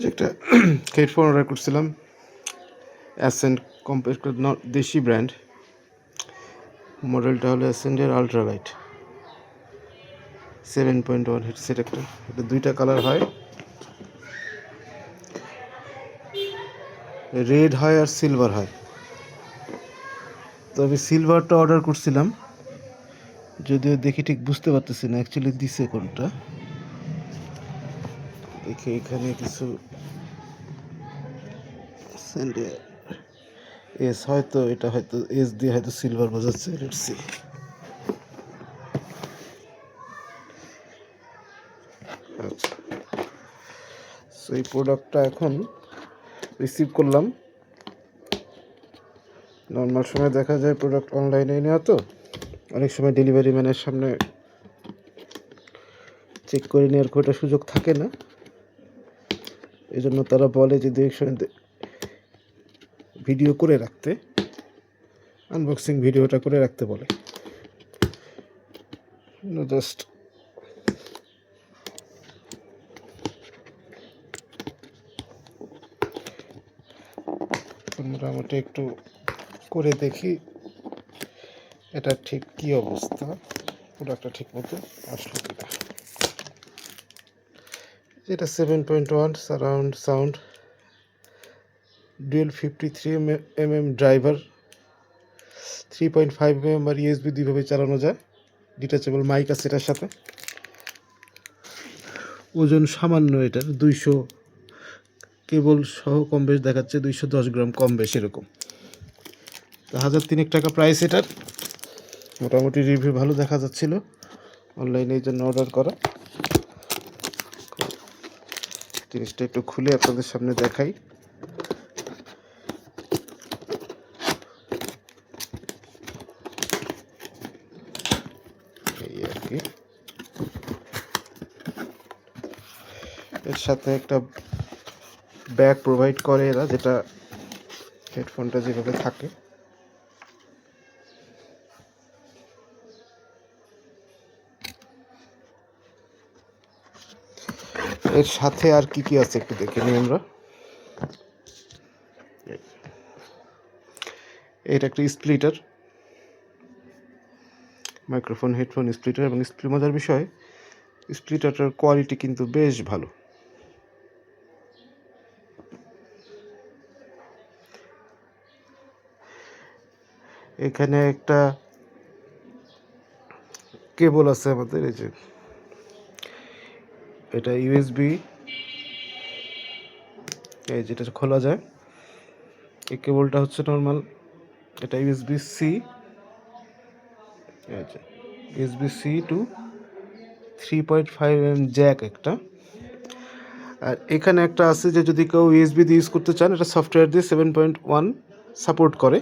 যে একটা headphone order করছিলাম, অ্যাসেন্ট দেশি ব্র্যান্ড। মডেলটা হলো অ্যাসেন্টের আলট্রালাইট 7.1 হেডসেট। এটা দুইটা কালার হয়, রেড হয় আর সিলভার হয়। তো আমি সিলভারটা অর্ডার করছিলাম, যদিও দেখি ঠিক বুঝতে পারতেছি না অ্যাকচুয়ালি দিছে কোনটা। দেখি এখানে কিছু এস, হয়তো এটা হয়তো এস দিয়ে হয়তো সিলভার বোঝাচ্ছে। Let's see. আচ্ছা, সো এই প্রোডাক্টটা এখন রিসিভ করলাম। নর্মাল সময় দেখা যায় প্রোডাক্ট অনলাইনে নেওয়া, তো অনেক সময় ডেলিভারি ম্যানের সামনে চেক করে নেওয়ার কোটা সুযোগ থাকে না। এই জন্য তারা বলে যে ভিডিও করে রাখতে, আনবক্সিং ভিডিওটা করে রাখতে বলে। জাস্ট মোটামুটি একটু করে দেখি এটা ঠিক কী অবস্থা, প্রোডাক্টটা ঠিক মতো আসলো কিনা। এটা 7.1 surround sound, dual 53mm driver, 3.5mm আর USB দুইভাবে চালানো যায়। ডিটাচেবল মাইক আছে এটার সাথে। ওজন সামান্য, এটার 200 কেবল সহ কম বেশ দেখাচ্ছে, 210 গ্রাম কম বেশ এরকম। 1003 টাকা প্রাইস এটার। মোটামুটি রিভিউ ভালো দেখা যাচ্ছিল অনলাইনে, এই জন্য অর্ডার করা। জিনিসটা একটু খুলে আপনাদের সামনে দেখাই। এই আর কি, এর সাথে একটা ব্যাগ প্রোভাইড করে এরা, যেটা হেডফোনটা যেভাবে থাকে। এর সাথে আর কি কি আছে একটু দেখে নিই আমরা। এটা একটা স্প্লিটার, মাইক্রোফোন হেডফোন স্প্লিটার, এবং মজার বিষয় স্প্লিটারটার কোয়ালিটি কিন্তু বেশ ভালো। এখানে একটা কেবল আছে আমাদের, এই যে এটা ইউএসবি, এই যেটা খোলা যায়। এই কেবলটা হচ্ছে নর্মাল, এটা ইউএসবি সি, এই যে USB C two 3.5mm Jack একটা। আর এখানে একটা আছে যে যদি কেউ ইউএসবি দিয়ে ইউজ করতে চান, এটা সফটওয়্যার দিয়ে 7.1 সাপোর্ট করে।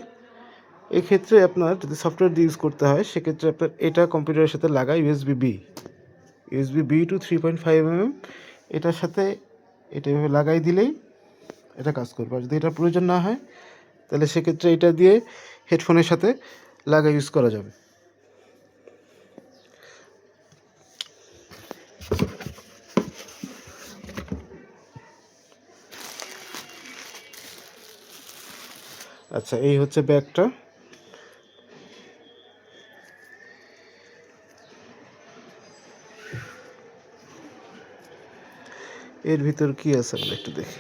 এক্ষেত্রে আপনার যদি সফটওয়্যার দিয়ে ইউজ করতে হয়, সেক্ষেত্রে আপনার এটা কম্পিউটারের সাথে লাগায় ইউএসবি বি টু 3.5mm, এটার সাথে এটা এভাবে লাগাই দিলেই এটা কাজ করবে। আর যদি এটা প্রয়োজন না হয়, তাহলে সেক্ষেত্রে এটা দিয়ে হেডফোনের সাথে লাগা ইউজ করা যাবে। আচ্ছা, এই হচ্ছে ব্যাগটা। এর ভিতর কি আছে আমরা একটু দেখি।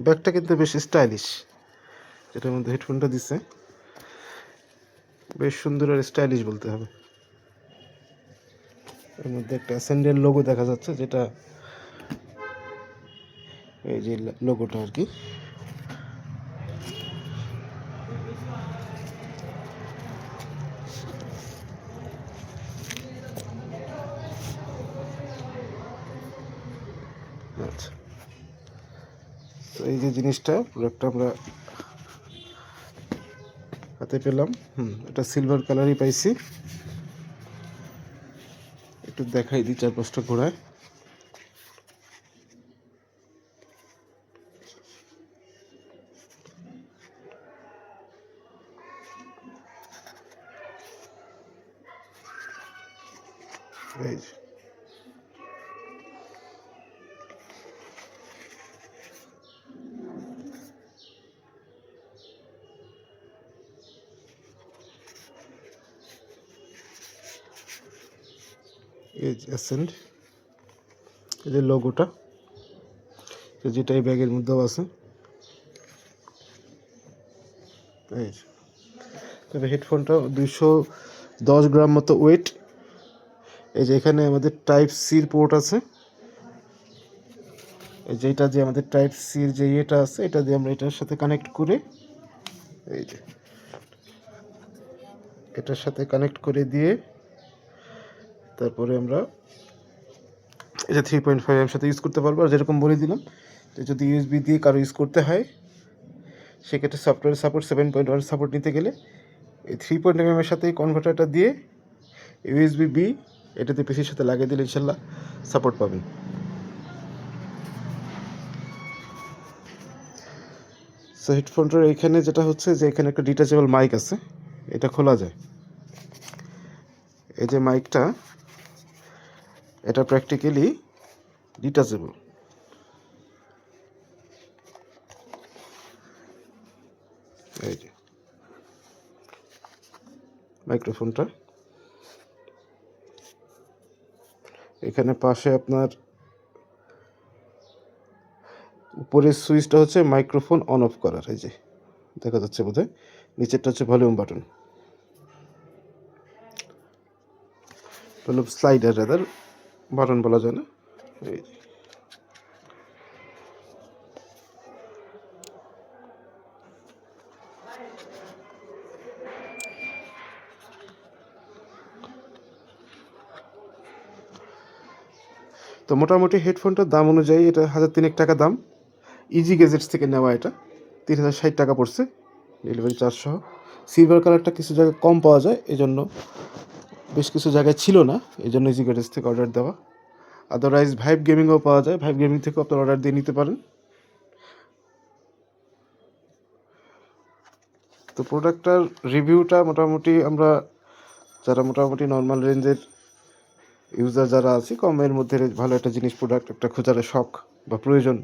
ব্যাগটা কিন্তু বেশ স্টাইলিশ, যেটার মধ্যে হেডফোনটা দিচ্ছে বেশ সুন্দর আর স্টাইলিশ বলতে হবে। এর মধ্যে একটা অ্যাসেন্ডের লোগো দেখা যাচ্ছে, যেটা এই যে লোগোটা আর কি। আচ্ছা, তো এই যে জিনিসটা প্রোডাক্টটা আমরা হাতে পেলাম, এটা সিলভার কালারই পাইছি। একটু দেখাই দিই 4-5টা ঘোড়ায়। এই যে অ্যাসেন্ড, এই যে লোগোটা যেটা এই ব্যাগের মধ্যেও আছে। এই যে তবে হেডফোনটা 210 গ্রাম মতো ওয়েট। এই যে এখানে আমাদের টাইপ সির পোর্ট আছে, এই যে এটা যে আমাদের টাইপ সির যে ইয়েটা আছে এটা দিয়ে আমরা এটার সাথে কানেক্ট করে, এই যে এটার সাথে কানেক্ট করে দিয়ে তারপরে আমরা এটা 3.5 এর সাথে ইউজ করতে পারবো। আর যেরকম বলে দিলাম যে যদি ইউএসবি দিয়ে কারো ইউজ করতে হয় সেক্ষেত্রে সফটওয়্যার সাপোর্ট 7.1 সাপোর্ট নিতে গেলে এই 3.5 এর সাথে কনভার্টারটা দিয়ে ইউএসবি বি এটাতে পিসির সাথে লাগিয়ে দিলে ইনশাল্লাহ সাপোর্ট পাবেন। সো হেডফোনটার এইখানে যেটা হচ্ছে যে এখানে একটা ডিটাচেবল মাইক আছে, এটা খোলা যায়। এই যে মাইকটা এটা প্র্যাকটিক্যালি ডিটাচেবল। এই যে মাইক্রোফোনটা এখানে পাশে আপনার উপরের সুইচটা হচ্ছে মাইক্রোফোন অন অফ করার, এই যে দেখা যাচ্ছে বোধহয়, নিচেরটা হচ্ছে volume button, volume slider rather, button বলা যায় না। এই তো মোটামুটি হেডফোনটার দাম অনুযায়ী এটা 1,003 টাকা দাম। ইজি গ্যাজেটস থেকে নেওয়া, এটা 3,060 টাকা পড়ছে ডেলিভারি চার্জ সহ। সিলভার কালারটা কিছু জায়গায় কম পাওয়া যায়, এই জন্য বেশ কিছু জায়গায় ছিল না, এই জন্য ইজি গ্যাজেটস থেকে অর্ডার দেওয়া। আদারওয়াইজ ভাইব গেমিংও পাওয়া যায়, ভাইব গেমিং থেকেও আপনার অর্ডার দিয়ে নিতে পারেন। তো প্রোডাক্টটার রিভিউটা মোটামুটি আমরা যারা মোটামুটি নর্মাল রেঞ্জের ইউজার যারা আছি, কমের মধ্যে ভালো একটা জিনিস প্রোডাক্ট একটা খোঁজার শখ বা প্রয়োজন,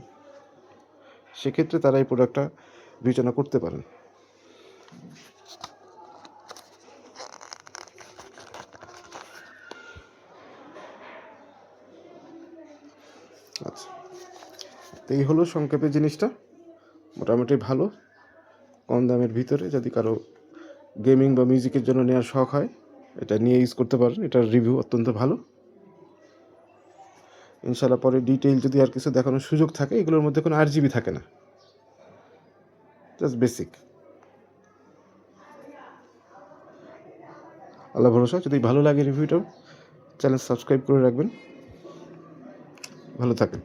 সেক্ষেত্রে তারা এই প্রোডাক্টটা বিবেচনা করতে পারেন। আচ্ছা, তো এই হলো সংক্ষেপে জিনিসটা, মোটামুটি ভালো কম দামের ভিতরে। যদি কারো গেমিং বা মিউজিকের জন্য নেওয়ার শখ হয় এটা নিয়ে ইউজ করতে পারেন, এটার রিভিউ অত্যন্ত ভালো। ইনশাল্লাহ পরে ডিটেইল যদি আর কিছু দেখানোর সুযোগ থাকে, এগুলোর মধ্যে কোনো RGB থাকে না, জাস্ট বেসিক। আল্লাহ ভরসা, যদি ভালো লাগে রিভিউটা চ্যানেল সাবস্ক্রাইব করে রাখবেন। ভালো থাকেন।